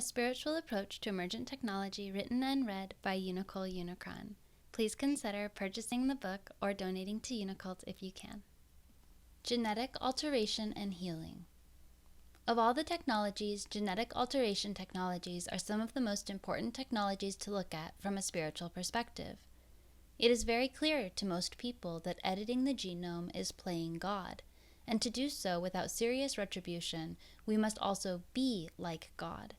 a spiritual approach to emergent technology written and read by Unicole Unicron. Please consider purchasing the book or donating to UNICULT if you can. Genetic alteration and healing. Of all the technologies, genetic alteration technologies are some of the most important technologies to look at from a spiritual perspective. It is very clear to most people that editing the genome is playing God, and to do so without serious retribution, we must also be like God.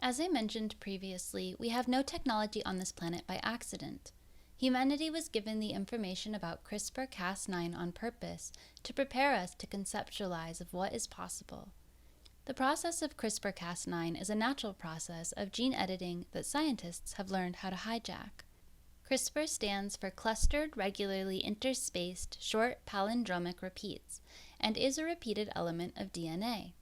As I mentioned previously, we have no technology on this planet by accident. Humanity was given the information about CRISPR-Cas9 on purpose to prepare us to conceptualize of what is possible. The process of CRISPR-Cas9 is a natural process of gene editing that scientists have learned how to hijack. CRISPR stands for Clustered Regularly Interspaced Short Palindromic Repeats and is a repeated element of DNA.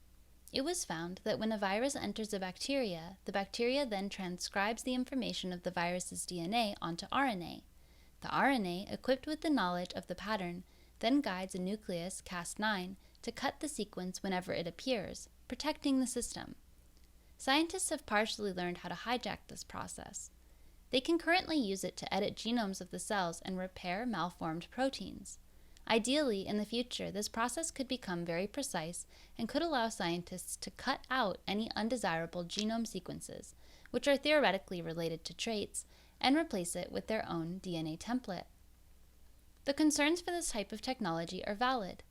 It was found that when a virus enters a bacteria, the bacteria then transcribes the information of the virus's DNA onto RNA. The RNA, equipped with the knowledge of the pattern, then guides a nucleus, Cas9, to cut the sequence whenever it appears, protecting the system. Scientists have partially learned how to hijack this process. They can currently use it to edit genomes of the cells and repair malformed proteins. Ideally, in the future, this process could become very precise and could allow scientists to cut out any undesirable genome sequences, which are theoretically related to traits, and replace it with their own DNA template. The concerns for this type of technology are valid.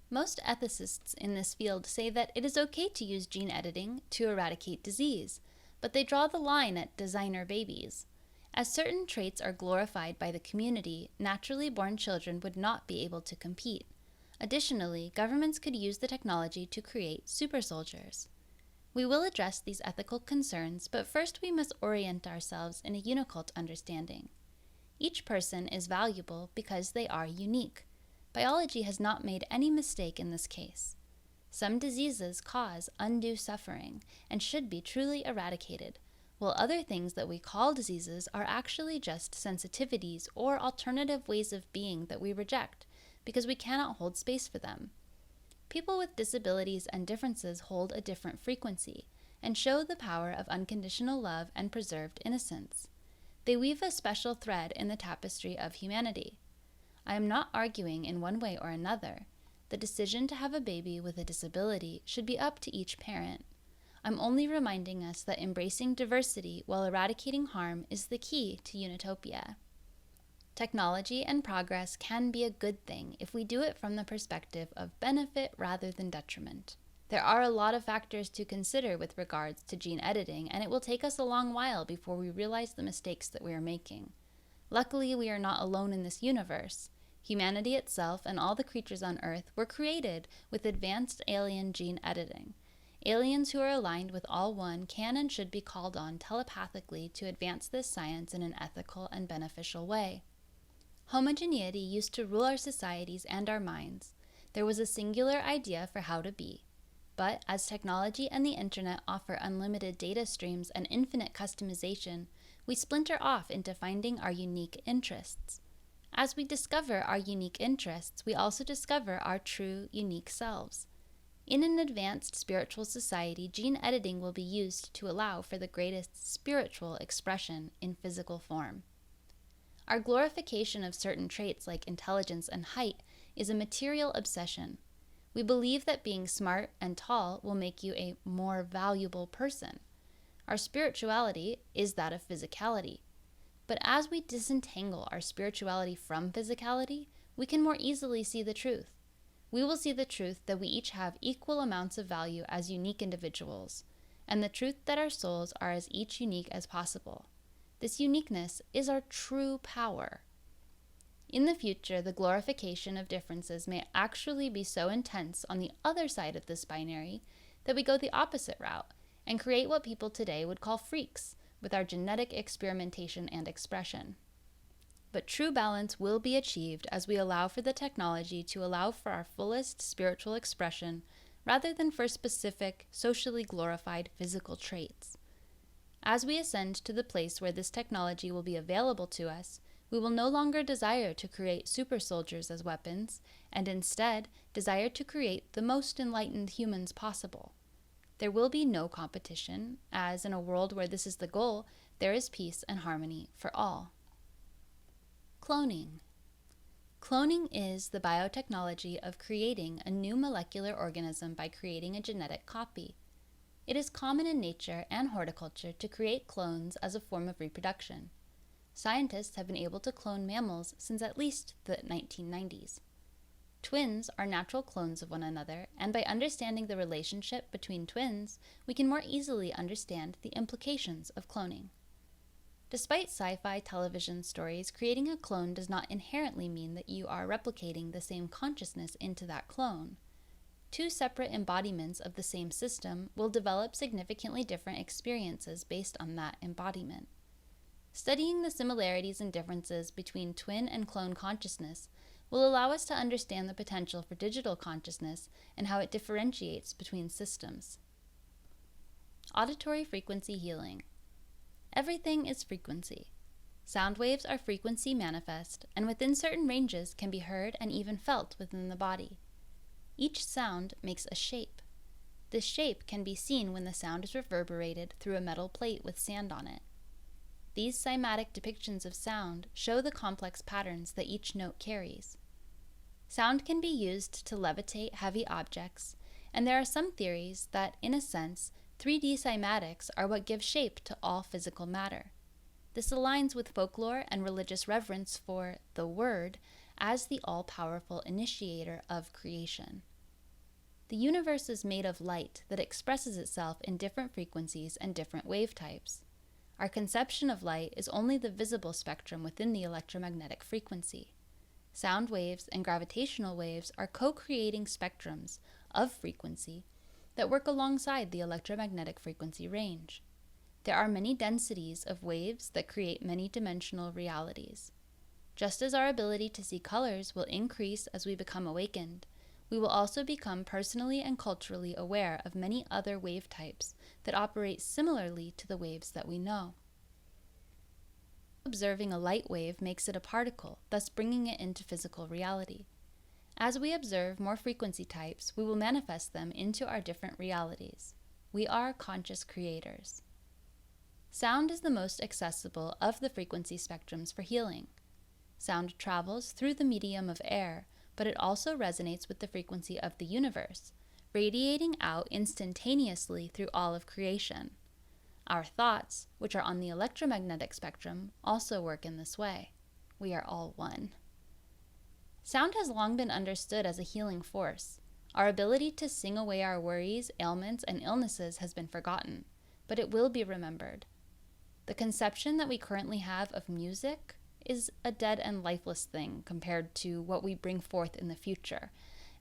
Most ethicists in this field say that it is okay to use gene editing to eradicate disease, but they draw the line at designer babies. As certain traits are glorified by the community, naturally born children would not be able to compete. Additionally, governments could use the technology to create super soldiers. We will address these ethical concerns, but first we must orient ourselves in a UNICULT understanding. Each person is valuable because they are unique. Biology has not made any mistake in this case. Some diseases cause undue suffering and should be truly eradicated, while other things that we call diseases are actually just sensitivities or alternative ways of being that we reject because we cannot hold space for them. People with disabilities and differences hold a different frequency and show the power of unconditional love and preserved innocence. They weave a special thread in the tapestry of humanity. I am not arguing in one way or another. The decision to have a baby with a disability should be up to each parent. I'm only reminding us that embracing diversity while eradicating harm is the key to Unitopia. Technology and progress can be a good thing if we do it from the perspective of benefit rather than detriment. There are a lot of factors to consider with regards to gene editing, and it will take us a long while before we realize the mistakes that we are making. Luckily, we are not alone in this universe. Humanity itself and all the creatures on Earth were created with advanced alien gene editing. Aliens who are aligned with All One can and should be called on telepathically to advance this science in an ethical and beneficial way. Homogeneity used to rule our societies and our minds. There was a singular idea for how to be. But as technology and the internet offer unlimited data streams and infinite customization, we splinter off into finding our unique interests. As we discover our unique interests, we also discover our true, unique selves. In an advanced spiritual society, gene editing will be used to allow for the greatest spiritual expression in physical form. Our glorification of certain traits like intelligence and height is a material obsession. We believe that being smart and tall will make you a more valuable person. Our spirituality is that of physicality. But as we disentangle our spirituality from physicality, we can more easily see the truth. We will see the truth that we each have equal amounts of value as unique individuals, and the truth that our souls are as each unique as possible. This uniqueness is our true power. In the future, the glorification of differences may actually be so intense on the other side of this binary that we go the opposite route and create what people today would call freaks with our genetic experimentation and expression. But true balance will be achieved as we allow for the technology to allow for our fullest spiritual expression rather than for specific, socially glorified physical traits. As we ascend to the place where this technology will be available to us, we will no longer desire to create super soldiers as weapons, and instead desire to create the most enlightened humans possible. There will be no competition, as in a world where this is the goal, there is peace and harmony for all. Cloning. Cloning is the biotechnology of creating a new molecular organism by creating a genetic copy. It is common in nature and horticulture to create clones as a form of reproduction. Scientists have been able to clone mammals since at least the 1990s. Twins are natural clones of one another, and by understanding the relationship between twins, we can more easily understand the implications of cloning. Despite sci-fi television stories, creating a clone does not inherently mean that you are replicating the same consciousness into that clone. Two separate embodiments of the same system will develop significantly different experiences based on that embodiment. Studying the similarities and differences between twin and clone consciousness will allow us to understand the potential for digital consciousness and how it differentiates between systems. Auditory frequency healing. Everything is frequency. Sound waves are frequency manifest, and within certain ranges can be heard and even felt within the body. Each sound makes a shape. This shape can be seen when the sound is reverberated through a metal plate with sand on it. These cymatic depictions of sound show the complex patterns that each note carries. Sound can be used to levitate heavy objects, and there are some theories that, in a sense, 3D cymatics are what give shape to all physical matter. This aligns with folklore and religious reverence for the Word as the all-powerful initiator of creation. The universe is made of light that expresses itself in different frequencies and different wave types. Our conception of light is only the visible spectrum within the electromagnetic frequency. Sound waves and gravitational waves are co-creating spectrums of frequency that work alongside the electromagnetic frequency range. There are many densities of waves that create many dimensional realities. Just as our ability to see colors will increase as we become awakened, we will also become personally and culturally aware of many other wave types that operate similarly to the waves that we know. Observing a light wave makes it a particle, thus bringing it into physical reality. As we observe more frequency types, we will manifest them into our different realities. We are conscious creators. Sound is the most accessible of the frequency spectrums for healing. Sound travels through the medium of air, but it also resonates with the frequency of the universe, radiating out instantaneously through all of creation. Our thoughts, which are on the electromagnetic spectrum, also work in this way. We are all one. Sound has long been understood as a healing force. Our ability to sing away our worries, ailments, and illnesses has been forgotten, but it will be remembered. The conception that we currently have of music is a dead and lifeless thing compared to what we bring forth in the future.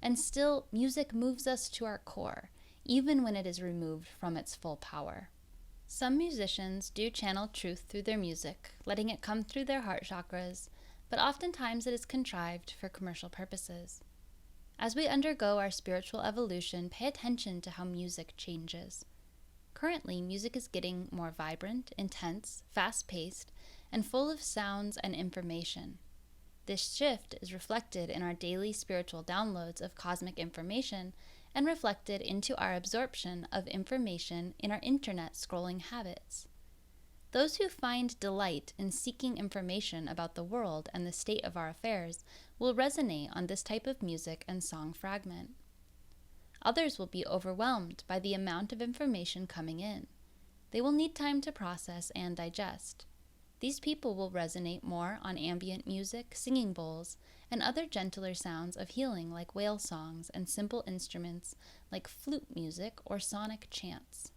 And still, music moves us to our core, even when it is removed from its full power. Some musicians do channel truth through their music, letting it come through their heart chakras, but oftentimes it is contrived for commercial purposes. As we undergo our spiritual evolution, pay attention to how music changes. Currently, music is getting more vibrant, intense, fast-paced, and full of sounds and information. This shift is reflected in our daily spiritual downloads of cosmic information and reflected into our absorption of information in our internet scrolling habits. Those who find delight in seeking information about the world and the state of our affairs will resonate on this type of music and song fragment. Others will be overwhelmed by the amount of information coming in. They will need time to process and digest. These people will resonate more on ambient music, singing bowls, and other gentler sounds of healing like whale songs and simple instruments like flute music or sonic chants.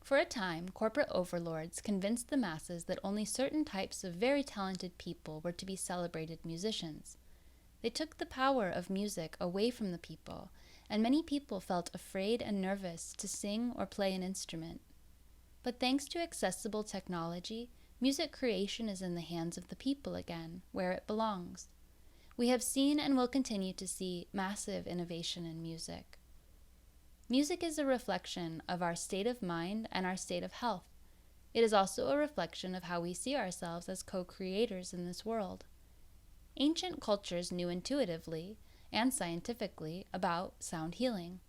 For a time, corporate overlords convinced the masses that only certain types of very talented people were to be celebrated musicians. They took the power of music away from the people, and many people felt afraid and nervous to sing or play an instrument. But thanks to accessible technology, music creation is in the hands of the people again, where it belongs. We have seen and will continue to see massive innovation in music. Music is a reflection of our state of mind and our state of health. It is also a reflection of how we see ourselves as co-creators in this world. Ancient cultures knew intuitively and scientifically about sound healing.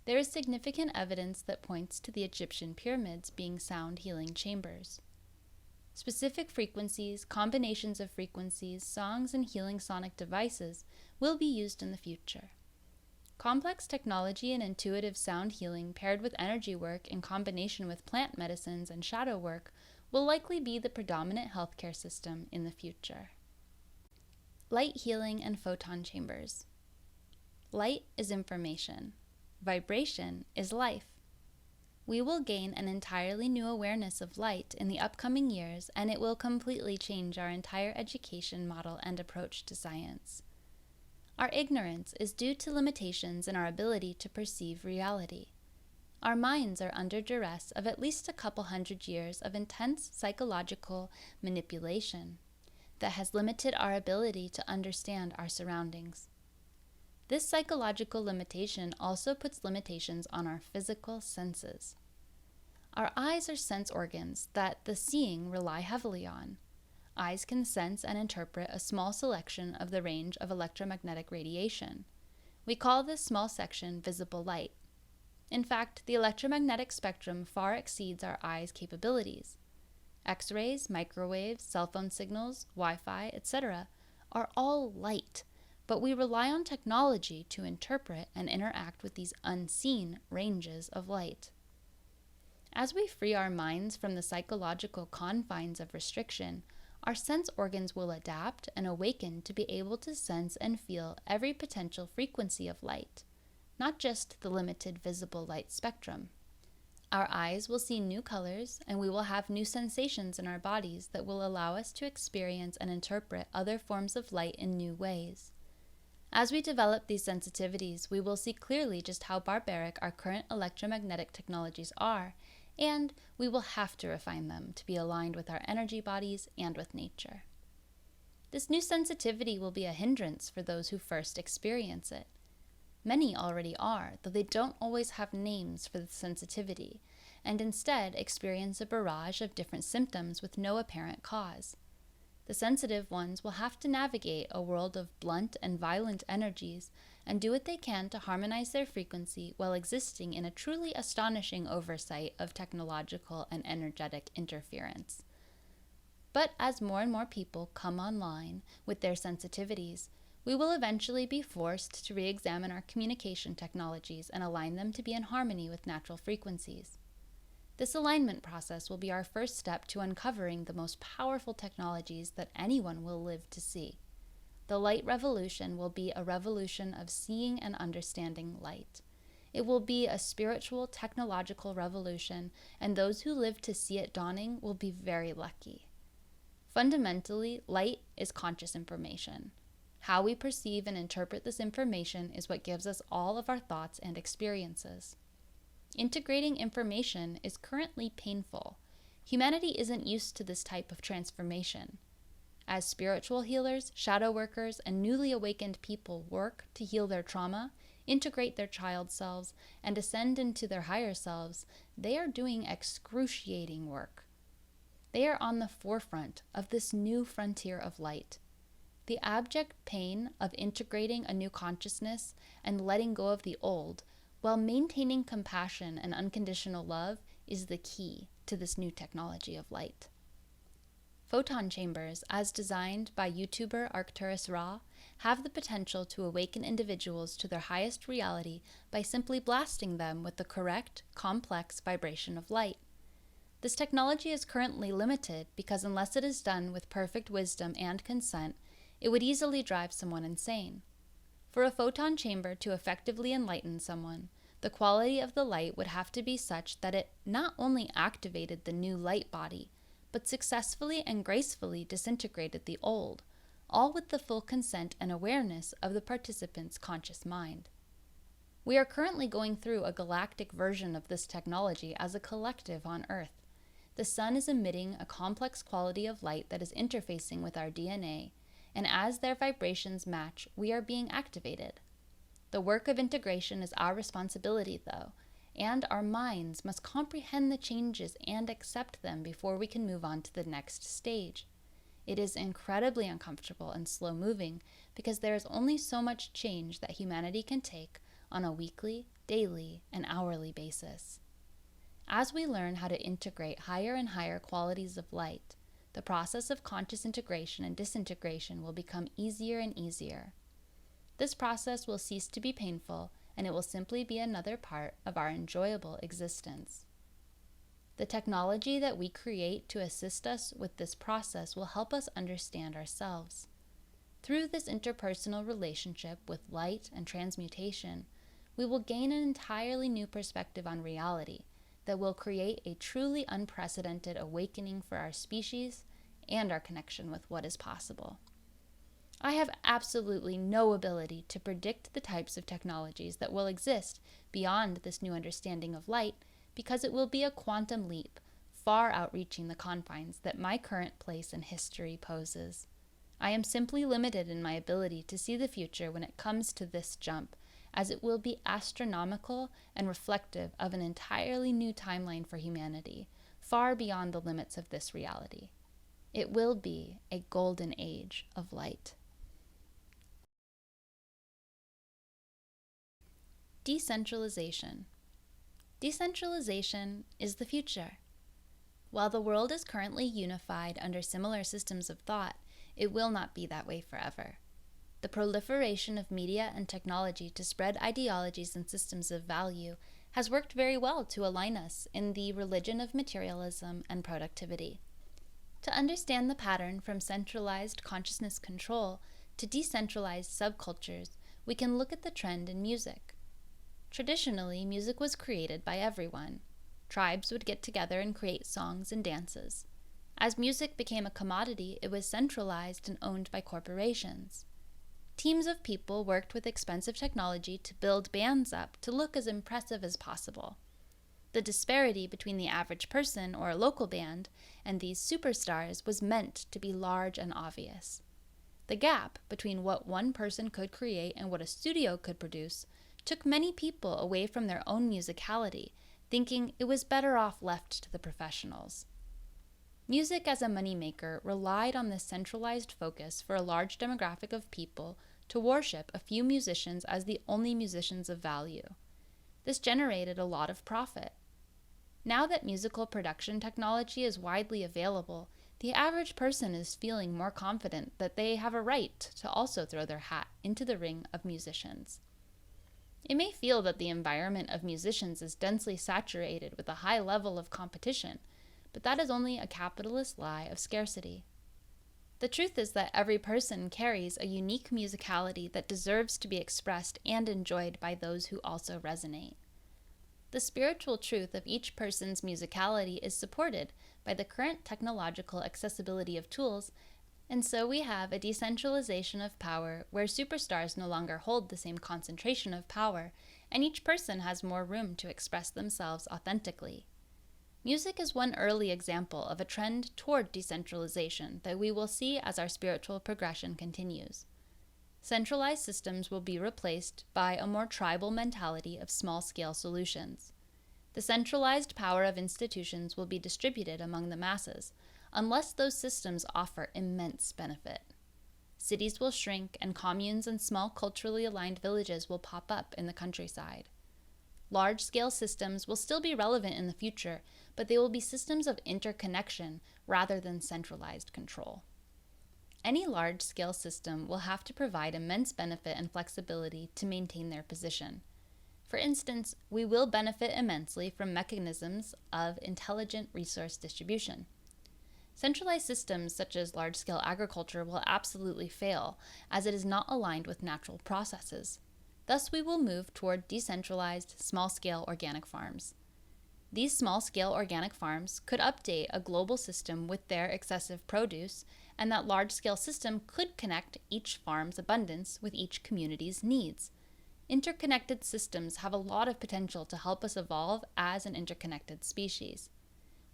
There is significant evidence that points to the Egyptian pyramids being sound healing chambers. Specific frequencies, combinations of frequencies, songs, and healing sonic devices will be used in the future. Complex technology and intuitive sound healing paired with energy work in combination with plant medicines and shadow work will likely be the predominant healthcare system in the future. Light healing and photon chambers. Light is information. Vibration is life. We will gain an entirely new awareness of light in the upcoming years, and it will completely change our entire education model and approach to science. Our ignorance is due to limitations in our ability to perceive reality. Our minds are under duress of at least a couple hundred years of intense psychological manipulation that has limited our ability to understand our surroundings. This psychological limitation also puts limitations on our physical senses. Our eyes are sense organs that the seeing rely heavily on. Eyes can sense and interpret a small selection of the range of electromagnetic radiation. We call this small section visible light. In fact, the electromagnetic spectrum far exceeds our eyes' capabilities. X-rays, microwaves, cell phone signals, Wi-Fi, etc. are all light, but we rely on technology to interpret and interact with these unseen ranges of light. As we free our minds from the psychological confines of restriction, our sense organs will adapt and awaken to be able to sense and feel every potential frequency of light, not just the limited visible light spectrum. Our eyes will see new colors, and we will have new sensations in our bodies that will allow us to experience and interpret other forms of light in new ways. As we develop these sensitivities, we will see clearly just how barbaric our current electromagnetic technologies are, and we will have to refine them to be aligned with our energy bodies and with nature. This new sensitivity will be a hindrance for those who first experience it. Many already are, though they don't always have names for the sensitivity, and instead experience a barrage of different symptoms with no apparent cause. The sensitive ones will have to navigate a world of blunt and violent energies and do what they can to harmonize their frequency while existing in a truly astonishing oversight of technological and energetic interference. But as more and more people come online with their sensitivities, we will eventually be forced to re-examine our communication technologies and align them to be in harmony with natural frequencies. This alignment process will be our first step to uncovering the most powerful technologies that anyone will live to see. The light revolution will be a revolution of seeing and understanding light. It will be a spiritual, technological revolution, and those who live to see it dawning will be very lucky. Fundamentally, light is conscious information. How we perceive and interpret this information is what gives us all of our thoughts and experiences. Integrating information is currently painful. Humanity isn't used to this type of transformation. As spiritual healers, shadow workers, and newly awakened people work to heal their trauma, integrate their child selves, and ascend into their higher selves, they are doing excruciating work. They are on the forefront of this new frontier of light. The abject pain of integrating a new consciousness and letting go of the old, while maintaining compassion and unconditional love, is the key to this new technology of light. Photon chambers, as designed by YouTuber Arcturus Ra, have the potential to awaken individuals to their highest reality by simply blasting them with the correct, complex vibration of light. This technology is currently limited because unless it is done with perfect wisdom and consent, it would easily drive someone insane. For a photon chamber to effectively enlighten someone, the quality of the light would have to be such that it not only activated the new light body, but successfully and gracefully disintegrated the old, all with the full consent and awareness of the participant's conscious mind. We are currently going through a galactic version of this technology as a collective on Earth. The sun is emitting a complex quality of light that is interfacing with our DNA, and as their vibrations match, we are being activated. The work of integration is our responsibility, though, and our minds must comprehend the changes and accept them before we can move on to the next stage. It is incredibly uncomfortable and slow-moving because there is only so much change that humanity can take on a weekly, daily and hourly basis. As we learn how to integrate higher and higher qualities of light, the process of conscious integration and disintegration will become easier and easier. This process will cease to be painful, and it will simply be another part of our enjoyable existence. The technology that we create to assist us with this process will help us understand ourselves. Through this interpersonal relationship with light and transmutation, we will gain an entirely new perspective on reality that will create a truly unprecedented awakening for our species and our connection with what is possible. I have absolutely no ability to predict the types of technologies that will exist beyond this new understanding of light, because it will be a quantum leap, far outreaching the confines that my current place in history poses. I am simply limited in my ability to see the future when it comes to this jump, as it will be astronomical and reflective of an entirely new timeline for humanity, far beyond the limits of this reality. It will be a golden age of light. Decentralization. Decentralization is the future. While the world is currently unified under similar systems of thought, it will not be that way forever. The proliferation of media and technology to spread ideologies and systems of value has worked very well to align us in the religion of materialism and productivity. To understand the pattern from centralized consciousness control to decentralized subcultures, we can look at the trend in music. Traditionally, music was created by everyone. Tribes would get together and create songs and dances. As music became a commodity, it was centralized and owned by corporations. Teams of people worked with expensive technology to build bands up to look as impressive as possible. The disparity between the average person or a local band and these superstars was meant to be large and obvious. The gap between what one person could create and what a studio could produce took many people away from their own musicality, thinking it was better off left to the professionals. Music as a moneymaker relied on this centralized focus for a large demographic of people to worship a few musicians as the only musicians of value. This generated a lot of profit. Now that musical production technology is widely available, the average person is feeling more confident that they have a right to also throw their hat into the ring of musicians. It may feel that the environment of musicians is densely saturated with a high level of competition, but that is only a capitalist lie of scarcity. The truth is that every person carries a unique musicality that deserves to be expressed and enjoyed by those who also resonate. The spiritual truth of each person's musicality is supported by the current technological accessibility of tools, and so we have a decentralization of power where superstars no longer hold the same concentration of power, and each person has more room to express themselves authentically. Music is one early example of a trend toward decentralization that we will see as our spiritual progression continues. Centralized systems will be replaced by a more tribal mentality of small-scale solutions. The centralized power of institutions will be distributed among the masses, unless those systems offer immense benefit. Cities will shrink, and communes and small culturally aligned villages will pop up in the countryside. Large-scale systems will still be relevant in the future, but they will be systems of interconnection rather than centralized control. Any large-scale system will have to provide immense benefit and flexibility to maintain their position. For instance, we will benefit immensely from mechanisms of intelligent resource distribution. Centralized systems such as large-scale agriculture will absolutely fail, as it is not aligned with natural processes. Thus, we will move toward decentralized, small-scale organic farms. These small-scale organic farms could update a global system with their excessive produce, and that large-scale system could connect each farm's abundance with each community's needs. Interconnected systems have a lot of potential to help us evolve as an interconnected species.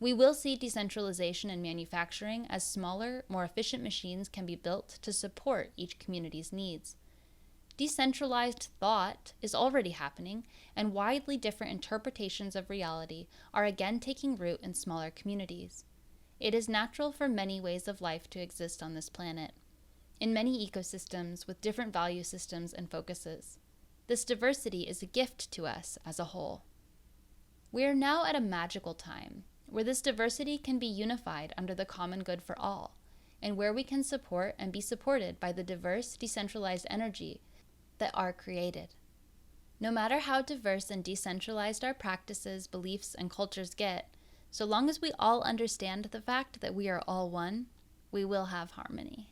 We will see decentralization in manufacturing as smaller, more efficient machines can be built to support each community's needs. Decentralized thought is already happening, and widely different interpretations of reality are again taking root in smaller communities. It is natural for many ways of life to exist on this planet, in many ecosystems with different value systems and focuses. This diversity is a gift to us as a whole. We are now at a magical time where this diversity can be unified under the common good for all, and where we can support and be supported by the diverse, decentralized energy that are created. No matter how diverse and decentralized our practices, beliefs, and cultures get, so long as we all understand the fact that we are all one, we will have harmony.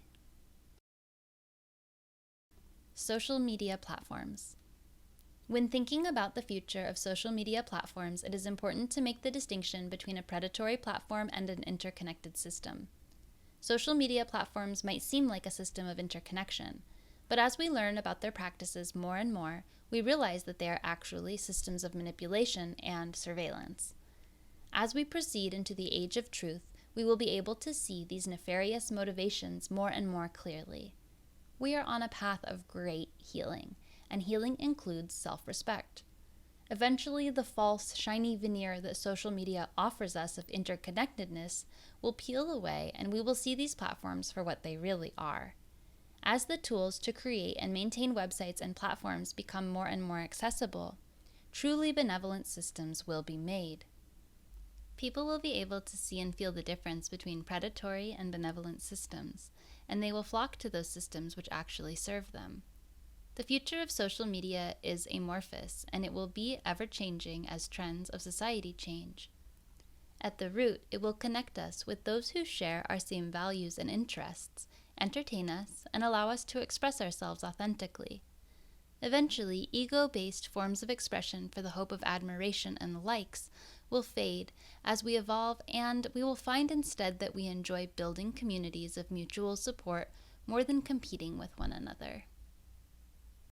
Social media platforms. When thinking about the future of social media platforms, it is important to make the distinction between a predatory platform and an interconnected system. Social media platforms might seem like a system of interconnection, but as we learn about their practices more and more, we realize that they are actually systems of manipulation and surveillance. As we proceed into the age of truth, we will be able to see these nefarious motivations more and more clearly. We are on a path of great healing, and healing includes self-respect. Eventually, the false, shiny veneer that social media offers us of interconnectedness will peel away, and we will see these platforms for what they really are. As the tools to create and maintain websites and platforms become more and more accessible, truly benevolent systems will be made. People will be able to see and feel the difference between predatory and benevolent systems, and they will flock to those systems which actually serve them. The future of social media is amorphous, and it will be ever-changing as trends of society change. At the root, it will connect us with those who share our same values and interests, entertain us, and allow us to express ourselves authentically. Eventually, ego-based forms of expression for the hope of admiration and likes will fade as we evolve, and we will find instead that we enjoy building communities of mutual support more than competing with one another.